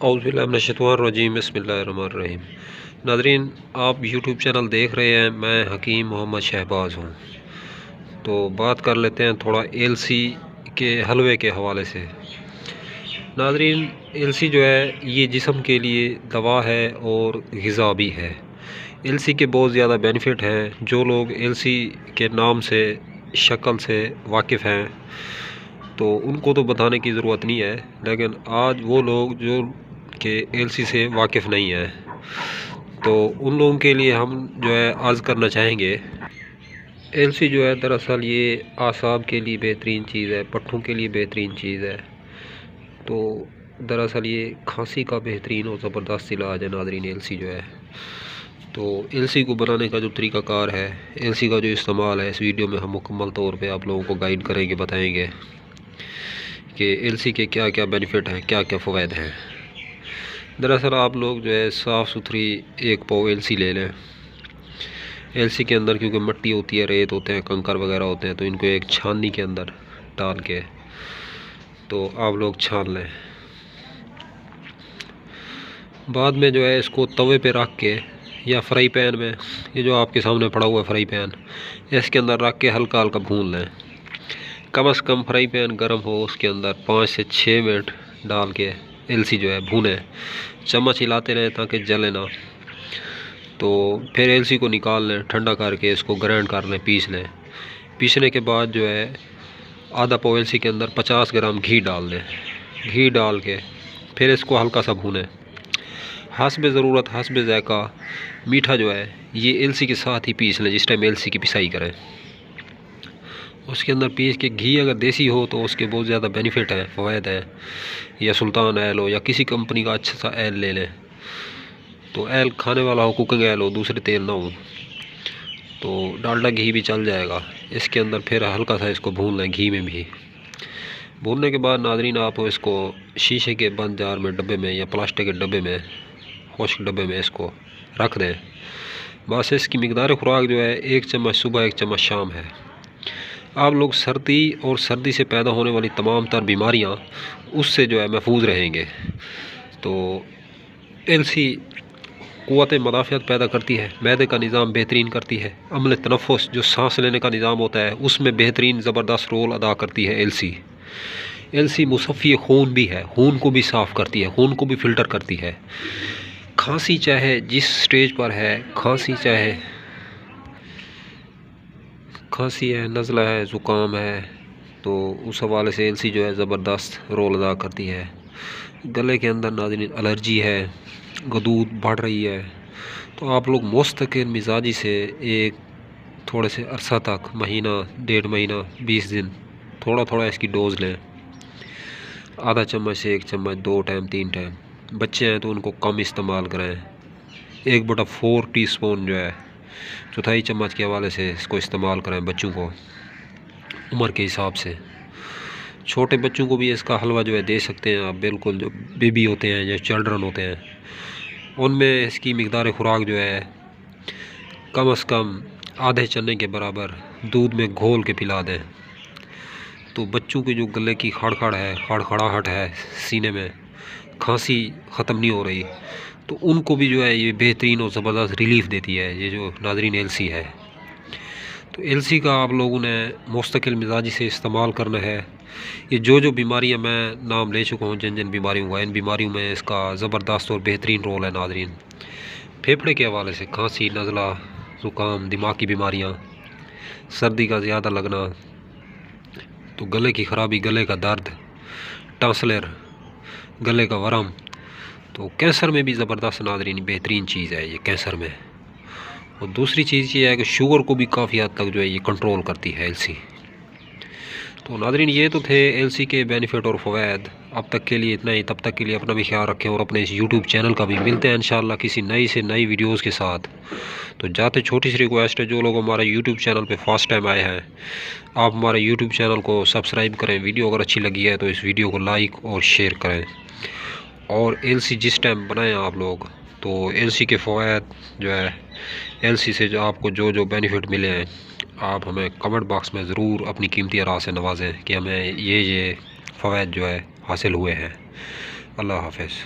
औज़ुबिल्लाहिमिनश्शैतानिर्रजीम बिस्मिल्लाहिर्रहमानिर्रहीम। नाज़रीन, आप यूट्यूब चैनल देख रहे हैं, मैं हकीम मोहम्मद शहबाज हूँ। तो बात कर लेते हैं थोड़ा एलसी के हलवे के हवाले से। नाज़रीन, एलसी जो है ये जिस्म के लिए दवा है और ग़िज़ा भी है। एलसी के बहुत ज़्यादा बेनिफिट हैं। जो लोग एलसी के नाम से शक्ल से वाकिफ़ हैं तो उनको तो बताने की ज़रूरत नहीं है, लेकिन आज वो लोग जो कि एलसी से वाकिफ़ नहीं है तो उन लोगों के लिए हम जो है अर्ज़ करना चाहेंगे। एलसी जो है दरअसल ये आसाब के लिए बेहतरीन चीज़ है, पट्ठों के लिए बेहतरीन चीज़ है। तो दरअसल ये खांसी का बेहतरीन और ज़बरदस्त इलाज है। नाज़रीन, एलसी जो है तो एलसी को बनाने का जो तरीक़ाकार है, एलसी का जो इस्तेमाल है, इस वीडियो में हम मुकम्मल तौर पे आप लोगों को गाइड करेंगे, बताएंगे कि एलसी के क्या क्या बेनिफिट हैं, क्या क्या फ़वाइद हैं। दरअसल आप लोग जो है साफ़ सुथरी एक पाव एलसी ले लें। एलसी के अंदर क्योंकि मिट्टी होती है, रेत होते हैं, कंकर वगैरह होते हैं, तो इनको एक छाननी के अंदर डाल के तो आप लोग छान लें। बाद में जो है इसको तवे पे रख के या फ्राई पैन में, ये जो आपके सामने पड़ा हुआ है फ्राई पैन, इसके अंदर रख के हल्का हल्का भून लें। कम से कम फ्राई पैन गर्म हो, उसके अंदर 5 से 6 मिनट डाल के एलसी जो है भूने, चम्मच हिलाते रहें ताकि जले ना। तो फिर एलसी को निकाल लें, ठंडा करके इसको ग्राइंड कर लें, पीस लें। पीसने के बाद जो है आधा पाव एलसी के अंदर 50 ग्राम घी डाल लें। घी डाल के फिर इसको हल्का सा भूनें। हस्ब ज़रूरत, हस्ब ज़ायक़ा मीठा जो है ये एलसी के साथ ही पीस लें जिस टाइम एलसी की पिसाई करें। उसके अंदर पीस के घी अगर देसी हो तो उसके बहुत ज़्यादा बेनिफिट हैं, फ़वाइद हैं। या सुल्तान ऑयल हो या किसी कंपनी का अच्छा सा ऑयल ले लें, तो ऑयल खाने वाला हो, कुकिंग ऑयल हो, दूसरे तेल ना हो, तो डालडा घी भी चल जाएगा। इसके अंदर फिर हल्का सा इसको भून लें घी में भी। भूनने के बाद नाज़रीन आप इसको शीशे के बंद जार में, डब्बे में या प्लास्टिक के डब्बे में, खुश्क डब्बे में इसको रख दें। बस इसकी मिकदार खुराक जो है 1 चम्मच सुबह, 1 चम्मच शाम है। आप लोग सर्दी और सर्दी से पैदा होने वाली तमाम तर बीमारियां उससे जो है महफूज रहेंगे। तो एलसी क़ुव्वत मदाफ़ियत पैदा करती है, मैदे का निज़ाम बेहतरीन करती है, अमल तनफ़ुस जो सांस लेने का निज़ाम होता है उसमें बेहतरीन ज़बरदस्त रोल अदा करती है एलसी। एलसी मुसफ़्फ़ी खून भी है, खून को भी साफ़ करती है, खून को भी फ़िल्टर करती है। खांसी चाहे जिस स्टेज पर है, खांसी है, नज़ला है, ज़ुकाम है, तो उस हवाले से एलसी जो है ज़बरदस्त रोल अदा करती है। गले के अंदर नाज़रीन एलर्जी है, गदूद बढ़ रही है, तो आप लोग मुस्तकिल मिजाजी से एक थोड़े से अरसा तक, महीना, 1.5 महीना, 20 दिन थोड़ा थोड़ा इसकी डोज़ लें। आधा चम्मच से 1 चम्मच, 2 टाइम, 3 टाइम। बच्चे हैं तो उनको कम इस्तेमाल करें। 1/4 टीस्पून जो है, चौथाई चम्मच के हवाले से इसको इस्तेमाल करें बच्चों को उम्र के हिसाब से। छोटे बच्चों को भी इसका हलवा जो है दे सकते हैं आप, बिल्कुल जो बेबी होते हैं या चिल्ड्रन होते हैं उनमें इसकी मिकदार खुराक जो है कम से कम आधे चने के बराबर दूध में घोल के पिला दें। तो बच्चों के जो गले की खड़खड़ाहट है, सीने में खांसी ख़त्म नहीं हो रही, तो उनको भी जो है ये बेहतरीन और ज़बरदस्त रिलीफ़ देती है ये जो नाज़रीन एलसी है। तो एलसी का आप लोगों ने मुस्तकिल मिजाजी से इस्तेमाल करना है। ये जो बीमारियां मैं नाम ले चुका हूँ, जिन बीमारियों का, इन बीमारियों में इसका ज़बरदस्त और बेहतरीन रोल है नाज़रीन। फेफड़े के हवाले से खांसी, नज़ला, ज़ुकाम, दिमाग की बीमारियाँ, सर्दी का ज़्यादा लगना, तो गले की ख़राबी, गले का दर्द, टॉन्सिलर, गले का वरम, तो कैंसर में भी ज़बरदस्त नाज़रीन बेहतरीन चीज़ है ये कैंसर में। और दूसरी चीज़ ये है कि शुगर को भी काफ़ी हद तक जो है ये कंट्रोल करती है एलसी। तो नाज़रीन ये तो थे एलसी के बेनिफिट और फ़वाइद। अब तक के लिए इतना ही। तब तक के लिए अपना भी ख्याल रखें और अपने इस यूट्यूब चैनल का भी। मिलते हैं इंशाअल्लाह किसी नई से नई वीडियोज़ के साथ। तो जाते छोटी सी रिक्वेस्ट है, जो लोग हमारे यूट्यूब चैनल पे फर्स्ट टाइम आए हैं, आप हमारे यूट्यूब चैनल को सब्सक्राइब करें। वीडियो अगर अच्छी लगी है तो इस वीडियो को लाइक और शेयर करें। और एलसी जिस टाइम बनाएं आप लोग, तो एलसी के फ़वाइद जो है, एलसी से जो आपको जो बेनिफिट मिले हैं, आप हमें कमेंट बॉक्स में ज़रूर अपनी कीमती आरा से नवाजें कि हमें ये फ़वाइद जो है हासिल हुए हैं। अल्लाह हाफ़िज़।